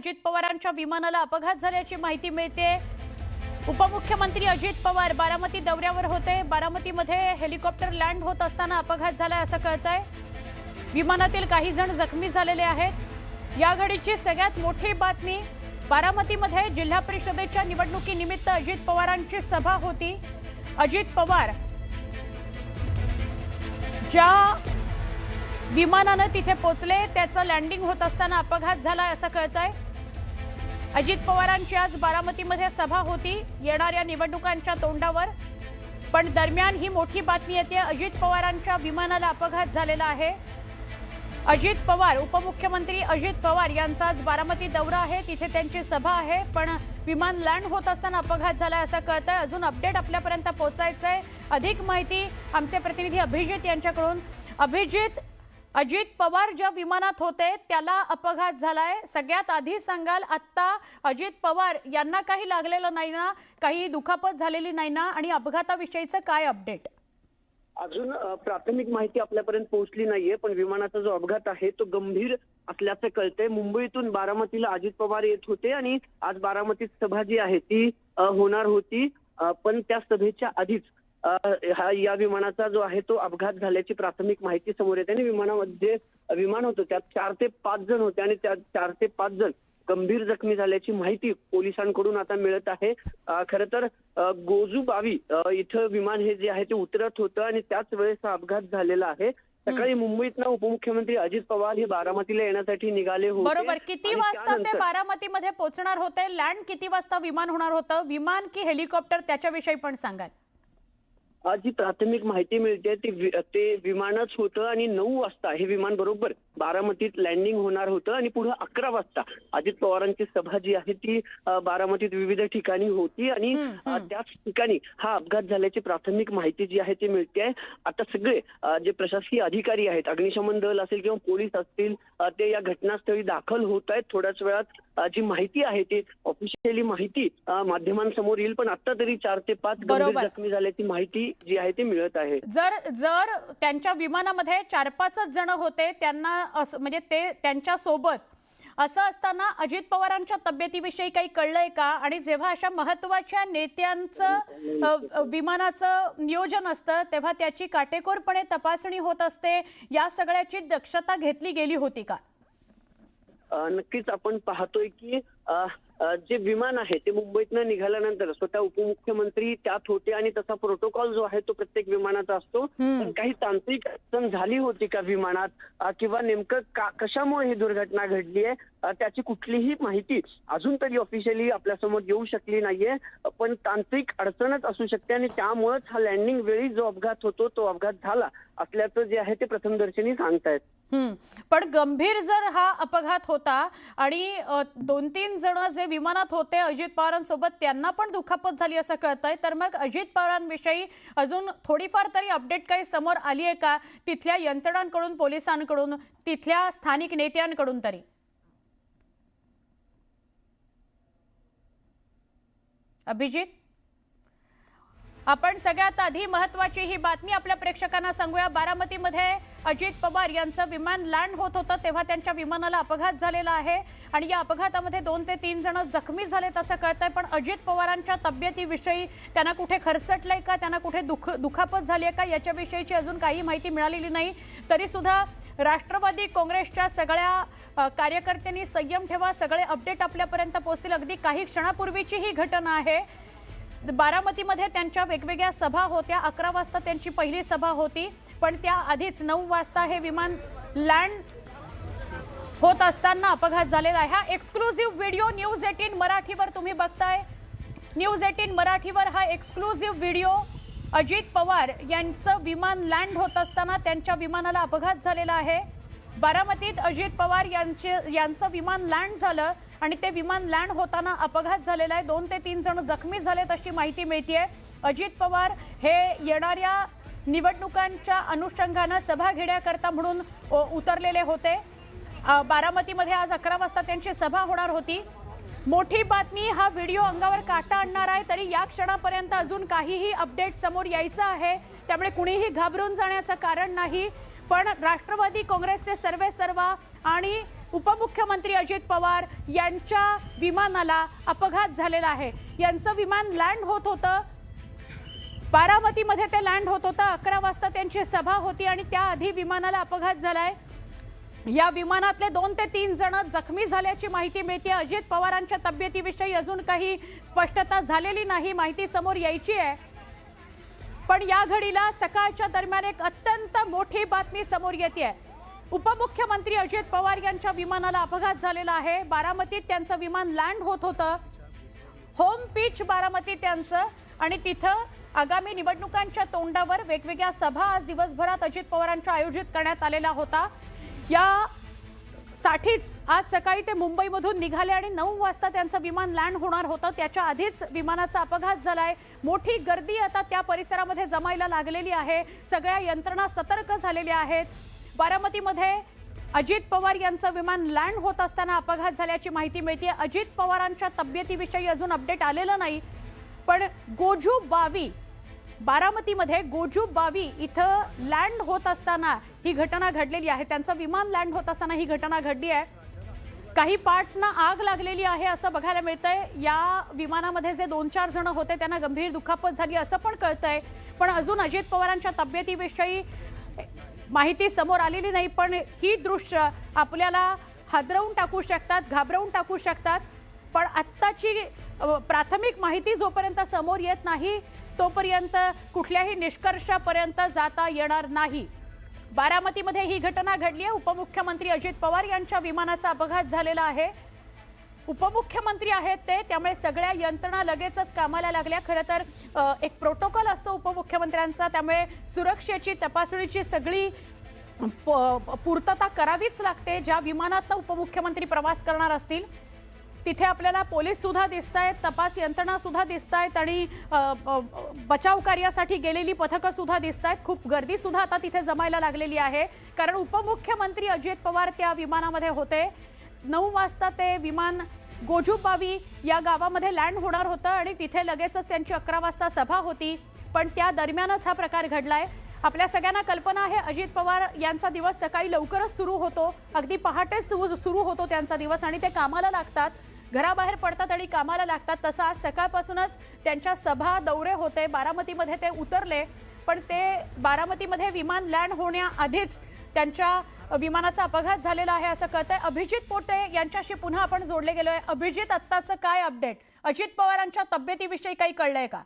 अजित पवारांच्या विमानाला अपघात झाल्याची माहिती मिळते। उपमुख्यमंत्री अजित पवार बारामती दौऱ्यावर होते। बारामतीमध्ये हेलिकॉप्टर लँड होत असताना अपघात झाला असं कळतंय। विमानातील काही जण जखमी झालेले आहेत। या घडीची सगळ्यात मोठी बातमी, बारामतीमध्ये जिल्हा परिषदेच्या निवडणुकीनिमित्त अजित पवारांची सभा होती। अजित पवार ज्या विमानाने तिथे पोहोचले त्याचं लँडिंग होत असताना अपघात झाला असं कळतंय। अजित पवारांची आज बारामतीमध्ये सभा होती येणाऱ्या निवडणुकांच्या तोंडावर, पण दरम्यान ही मोठी बातमी येते, अजित पवारांच्या विमानाला अपघात झालेला आहे। अजित पवार, उपमुख्यमंत्री अजित पवार यांचा आज बारामती दौरा आहे, तिथे त्यांची सभा आहे, पण विमान लँड होत असताना अपघात झाला असं कळतंय। अजून अपडेट आपल्यापर्यंत पोहोचायचंय। अधिक माहिती आमचे प्रतिनिधी अभिजित यांच्याकडून। अभिजित, अजित पवार ज्या विमानात होते त्याला अपघात झालाय, सगळ्यात आधी सांगाल, आता अजित पवार यांना काही लागलेलं नाही ना, काही दुखापत झालेली नाही ना, आणि अपघाताविषयीचं काय अपडेट? अजून प्राथमिक माहिती आपल्यापर्यंत पोहोचली नाहीये, पण विमानाचा जो अपघात आहे तो गंभीर असल्याचं कळतंय। मुंबईतून बारामतीला अजित पवार येत होते आणि आज बारामतीत सभा जी आहे ती होणार होती, पण त्या सभेच्या आधीच या विमानाचा जो आहे तो अपघात झाल्याची प्राथमिक माहिती समोर येते। आणि विमानामध्ये विमान होतं त्यात 4 ते 5 जण होते आणि त्या 4 ते 5 जण गंभीर जखमी झाल्याची माहिती पोलिसांकडून आता मिळत आहे। खरं तर गोजूबावी इथं विमान हे जे आहे ते उतरत होतं आणि त्याच वेळेस हा अपघात झालेला आहे। सकाळी मुंबईतनं उपमुख्यमंत्री अजित पवार हे बारामतीला येण्यासाठी निघाले होते। बरोबर, किती वाजता ते बारामतीमध्ये पोहोचणार होते? लँड किती वाजता विमान होणार होतं? विमान की हेलिकॉप्टर, त्याच्याविषयी पण सांगाल। जी प्राथमिक माहिती मिळते ते विमानच होतं आणि 9 वाजता हे विमान बरोबर बारामतीत लँडिंग होणार होतं आणि पुढे 11 वाजता अजित पवारांची सभा जी आहे ती बारामतीत विविध ठिकाणी होती आणि त्याच ठिकाणी हा अपघात झाल्याची प्राथमिक माहिती जी आहे ती मिळते। आता सगळे जे प्रशासकीय अधिकारी आहेत, अग्निशमन दल असेल किंवा पोलीस असतील, ते या घटनास्थळी दाखल होत आहेत। थोड्याच वेळात जी माहिती आहे ती ऑफिशियली माहिती माध्यमांसमोर येईल, पण आता तरी 4 ते 5 गंभीर जखमी झाल्याची माहिती जी आहे ती मिळत आहे। जर त्यांच्या विमानामध्ये 4-5 जण होते, त्यांना म्हणजे ते त्यांच्या सोबत असं असताना अजित पवारांच्या तब्येतीविषयी काही कळलंय का? आणि जेव्हा अशा महत्त्वाच्या नेत्यांचं विमानाचं नियोजन असतं तेव्हा त्याची काटेकोरपणे तपासणी होत असते, या सगळ्याची दक्षता घेतली गेली होती का? नक्कीच आपण पाहतोय की जे विमान आहे ते मुंबईतनं निघाल्यानंतर स्वतः उपमुख्यमंत्री त्यात होते आणि तसा प्रोटोकॉल जो आहे तो प्रत्येक विमानाचा असतो। पण काही तांत्रिक अडचण झाली होती का विमानात, किंवा नेमकं कशामुळे ही दुर्घटना घडली आहे त्याची कुठलीही माहिती अजून तरी ऑफिशियली आपल्यासमोर येऊ शकली नाहीये, पण तांत्रिक अडचणच असू शकते आणि त्यामुळेच हा लँडिंग वेळी जो अपघात होतो तो अपघात झाला असल्याचं जे आहे ते प्रथमदर्शनी सांगतायत। पण गंभीर जर हा अपघात होता आणि 2-3 जण जे विमानात होते अजित पवारांसोबत त्यांना पण दुखापत झाली असं कळतंय, तर मग अजित पवारांविषयी अजून थोडीफार तरी अपडेट काही समोर आली आहे का तिथल्या यंत्रणांकडून, पोलिसांकडून, तिथल्या स्थानिक नेत्यांकडून तरी? अभिजित, आपण सगळ्यात आधी महत्त्वाची ही बातमी आपल्या प्रेक्षकांना सांगूया। बारामतीमध्ये अजित पवार यांचं विमान लँड होत होतं तेव्हा त्यांच्या विमानाला अपघात झालेला आहे आणि या अपघातामध्ये 2 ते 3 जण जखमी झालेत असं कळतंय। पण अजित पवारांच्या तब्येतीविषयी, त्यांना कुठे खरचटलंय का, त्यांना कुठे दुखापत झाली आहे का, याच्याविषयीची अजून काही माहिती मिळालेली नाही। तरी सुद्धा राष्ट्रवादी काँग्रेसच्या सगळ्या कार्यकर्त्यांनी संयम ठेवा, सगळे अपडेट आपल्यापर्यंत पोहोचतील। अगदी काही क्षणापूर्वीची ही घटना आहे। बारामतीमध्ये त्यांच्या वेगवेगळ्या सभा होत्या, 11 वाजता त्यांची पहिली सभा होती, पण त्या आधीच 9 वाजता हे विमान लँड होत असताना अपघात झालेला आहे। हा एक्सक्लुझिव्ह व्हिडिओ न्यूज 18 मराठीवर तुम्ही बघताय। न्यूज 18 मराठीवर हा एक्सक्लुझिव्ह व्हिडिओ, अजित पवार यांचं विमान लँड होत असताना त्यांच्या विमानाला अपघात झालेला आहे। बारामतीत अजित पवार यांचं विमान लँड झालं आणि ते विमान लँड होताना अपघात झालेला आहे। 2 ते 3 जण जखमी झालेत अशी माहिती मिळतेय। अजित पवार हे येणाऱ्या निवडणुकांच्या अनुषंगाने सभा घेण्याकरता म्हणून उतरलेले होते। बारामतीमध्ये आज 11 वाजता त्यांची सभा होणार होती। मोठी बातमी, हा व्हिडिओ अंगावर काटा आणणार आहे, तरी या क्षणापर्यंत अजून काहीही अपडेट समोर यायचं आहे, त्यामुळे कुणीही घाबरून जाण्याचं कारण नाही। पण राष्ट्रवादी काँग्रेसचे सर्वेसर्वा आणि उपमुख्यमंत्री अजित पवार यांच्या विमानाला अपघात झालेला आहे। यांचं विमान लँड होत होतं, बारामतीमध्ये ते लँड होत होतं। 11 वाजता त्यांची सभा होती आणि त्याआधी विमानाला अपघात झालाय। या विमानातले 2 ते 3 जण जखमी झाल्याची माहिती मिळते। अजित पवारांच्या तब्येतीविषयी अजून काही स्पष्टता झालेली नाही, माहिती समोर यायची आहे। पण या घडीला सकाळच्या दरम्यान एक अत्यंत मोठी बातमी समोर येते। उपमुख्यमंत्री अजित पवार यांच्या विमानाला अपघात झालेला आहे। बारामतीत त्यांचं विमान लँड होत होतं, होम पिच बारामती त्यांचं, आणि तिथं आगामी निवडणुकांच्या तोंडावर वेगवेगळ्या सभा आज दिवसभरात अजित पवारांच्या आयोजित करण्यात आलेला होता। या साठीच आज सकाळी ते मुंबईमधून निघाले आणि 9 वाजता त्यांचं विमान लँड होणार होतं। त्याच्या आधीच विमानाचा अपघात झालाय। मोठी गर्दी आता त्या परिसरामध्ये जमायला लागलेली आहे। सगळ्या यंत्रणा सतर्क झालेल्या आहेत। बारामतीमध्ये अजित पवार यांचं विमान लँड होत असताना अपघात झाल्याची माहिती मिळते। अजित पवारांच्या तब्येतीविषयी अजून अपडेट आलेलं नाही, पण गोजू बावी बारामतीमध्ये गोजू बावी इथं लँड होत असताना ही घटना घडलेली आहे। त्यांचं विमान लँड होत असताना ही घटना घडली आहे। काही पार्ट्सना आग लागलेली आहे असं बघायला मिळतंय। या विमानामध्ये जे 2-4 जण होते त्यांना गंभीर दुखापत झाली असं पण कळतंय, पण अजून अजित पवारांच्या तब्येतीविषयी माहिती समोर आलेली नाही। पण ही दृश्य आपल्याला हादरवून टाकू शकतात, घाबरवून टाकू शकतात। पण आत्ताची प्राथमिक माहिती जोपर्यंत समोर येत नाही तोपर्यंत कुठल्याही निष्कर्षापर्यंत जाता येणार नाही। बारामतीमध्ये ही घटना घडली आहे। उपमुख्यमंत्री अजित पवार यांच्या विमानाचा अपघात झालेला आहे। उपमुख्यमंत्री आहेत ते, त्यामुळे सगळ्या यंत्रणा लगेचच कामाला लागल्या। खरं तर एक प्रोटोकॉल असतो उपमुख्यमंत्र्यांचा, त्यामुळे सुरक्षेची तपासणीची सगळी पूर्तता करावीच लागते। ज्या विमानात उपमुख्यमंत्री प्रवास करणार असतील तिथे आपल्याला पोलीस सुद्धा दिसतायत, तपास यंत्रणा सुद्धा दिसतायत आणि बचाव कार्यासाठी गेलेली पथकं सुद्धा दिसतायत। खूप गर्दी सुद्धा आता तिथे जमायला लागलेली आहे, कारण उपमुख्यमंत्री अजित पवार त्या विमानामध्ये होते। 9 वाजता ते विमान गोजूबावी या गावामध्ये लँड होणार होतं आणि तिथे लगेचच त्यांची 11 वाजता सभा होती, पण त्या दरम्यानच हा प्रकार घडलाय। आपल्या सगळ्यांना कल्पना आहे अजित पवार यांचा दिवस सकाळी लवकरच सुरू होतो, अगदी पहाटे सुरू होतो त्यांचा दिवस आणि ते कामाला लागतात, घराबाहेर पडतात आणि कामाला लागतात। तसं आज सकाळपासूनच त्यांच्या सभा दौरे होते। बारामतीमध्ये ते उतरले, पण ते बारामतीमध्ये विमान लँड होण्याआधीच त्यांच्या विमानाचा अपघात झालेला आहे असं कळतंय। अभिजित पोटे यांच्याशी पुन्हा आपण जोडले गेलोय। अभिजित, आत्ताचं काय अपडेट? अजित पवारांच्या तब्येतीविषयी काही कळलंय का?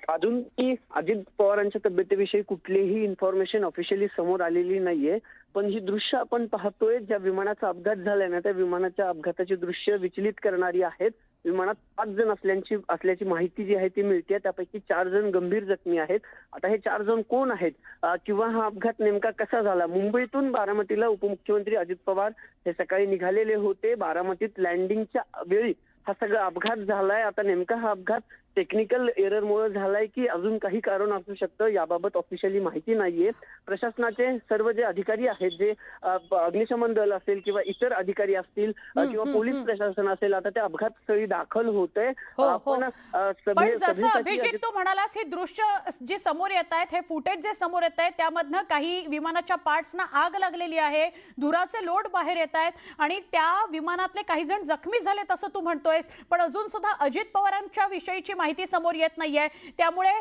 अजून की अजित पवारांच्या तब्येतीविषयी कुठलीही इन्फॉर्मेशन ऑफिशियली समोर आलेली नाहीये, पण ही दृश्य आपण पाहतोय ज्या विमानाचा अपघात झालाय ना, त्या विमानाच्या अपघाताची दृश्य विचलित करणारी आहेत। विमानात 5 जण असल्याची माहिती जी आहे ती मिळते, त्यापैकी 4 जण गंभीर जखमी आहेत। आता हे 4 जण कोण आहेत किंवा हा अपघात नेमका कसा झाला? मुंबईतून बारामतीला उपमुख्यमंत्री अजित पवार हे सकाळी निघालेले होते। बारामतीत लँडिंगच्या वेळी हा सगळा अपघात झालाय। आता नेमका हा अपघात टेक्निकल एररमुळे झालाय की अजून काही कारण असू शकतं याबाबत ऑफिशियली माहिती नाहीये। प्रशासनाचे सर्व जे अधिकारी आहेत, जे अग्निशमन दल असेल किंवा इतर अधिकारी असतील किंवा पोलीस प्रशासन असेल, आता त्या अपघात स्थळी दाखल होतंय। पण जसं अभिजित तू म्हणालास, हे दृश्य जे समोर येत आहेत, हे फुटेज जे समोर येत आहेत त्यामधनं काही विमानाच्या पार्ट्सना आग लागलेली आहे, धुराचे लोट बाहेर येत आहेत आणि त्या विमानातले काही जण जखमी झालेत असं तू म्हणतोयस, पण अजून सुद्धा अजित पवारांच्या विषयीची माहिती समोर येत नाहीये। त्यामुळे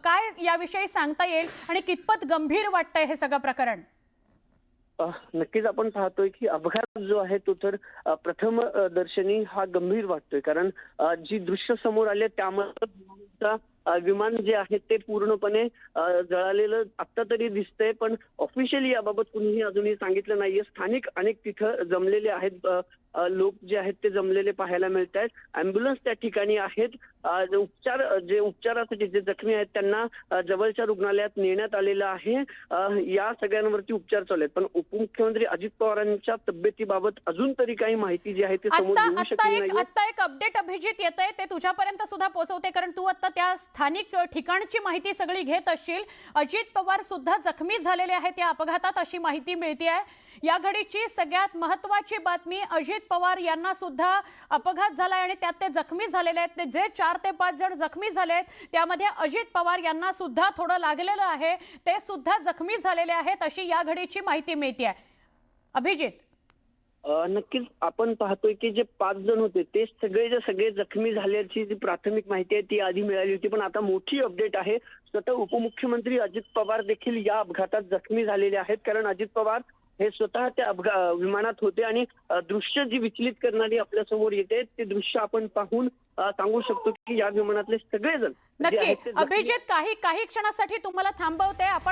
काय याविषयी सांगता येईल आणि कितपत गंभीर वाटतंय हे सगळं प्रकरण? नक्कीच आपण पाहतोय की अपघात जो आहे तो तर प्रथम दर्शनी हा गंभीर वाटतोय, कारण जी दृश्य समोर आले त्यामध्ये विमान जे आहे ते पूर्णपणे जळालेलं आता तरी दिसतंय, पण ऑफिशियली याबाबत कुणीही अजूनही सांगितलं नाहीये। स्थानिक अनेक तिथं जमलेले आहेत, लोक जे आहेत ते जमलेले पाहायला मिळत आहेत। अँब्युलन्स त्या ठिकाणी आहेत। उपचारासाठी जे जखमी आहेत त्यांना जवळच्या रुग्णालयात नेण्यात आलेलं आहे। या सगळ्यांवरती उपचार चालू आहेत, पण उपमुख्यमंत्री अजित पवारांच्या तब्येतीबाबत अजून तरी काही माहिती जी आहे ती समोर येऊ शकली नाही। आता एक अपडेट अभिजित येतंय, ते तुझ्यापर्यंत सुद्धा पोहोचवते, कारण तू आता त्या स्थानिक ठिकाणची माहिती सगळी घेत असशील। अजित पवार सुद्धा जखमी झालेले आहेत या अपघातात अशी माहिती मिळते आहे। या घडीची सगळ्यात महत्त्वाची बातमी, अजित पवार यांना सुद्धा अपघात झालाय आणि त्यात ते जखमी झालेले आहेत। ते जे 4 ते 5 जण जखमी झालेत त्यामध्ये अजित पवार यांना सुद्धा थोडं लागलेलं आहे, ते सुद्धा जखमी झालेले आहेत अशी या घडीची माहिती मिळते आहे। अभिजित, नक्कीच आपण पाहतोय की जे 5 जण होते ते सगळे जखमी झाल्याची जी प्राथमिक माहिती आहे ती आधी मिळाली होती, पण आता मोठी अपडेट आहे. स्वतः उपमुख्यमंत्री अजित पवार देखील या अपघातात जखमी झालेले आहेत, कारण अजित पवार हे स्वतः त्या विमानात होते आणि दृश्य जी विचलित करणारी आपल्या समोर येते ते दृश्य आपण पाहून सांगू शकतो की या विमानातले सगळेजण जे नक्की आहेत ते जखमी अभिजित, काही क्षणासाठी तुम्हाला थांबवते आपण.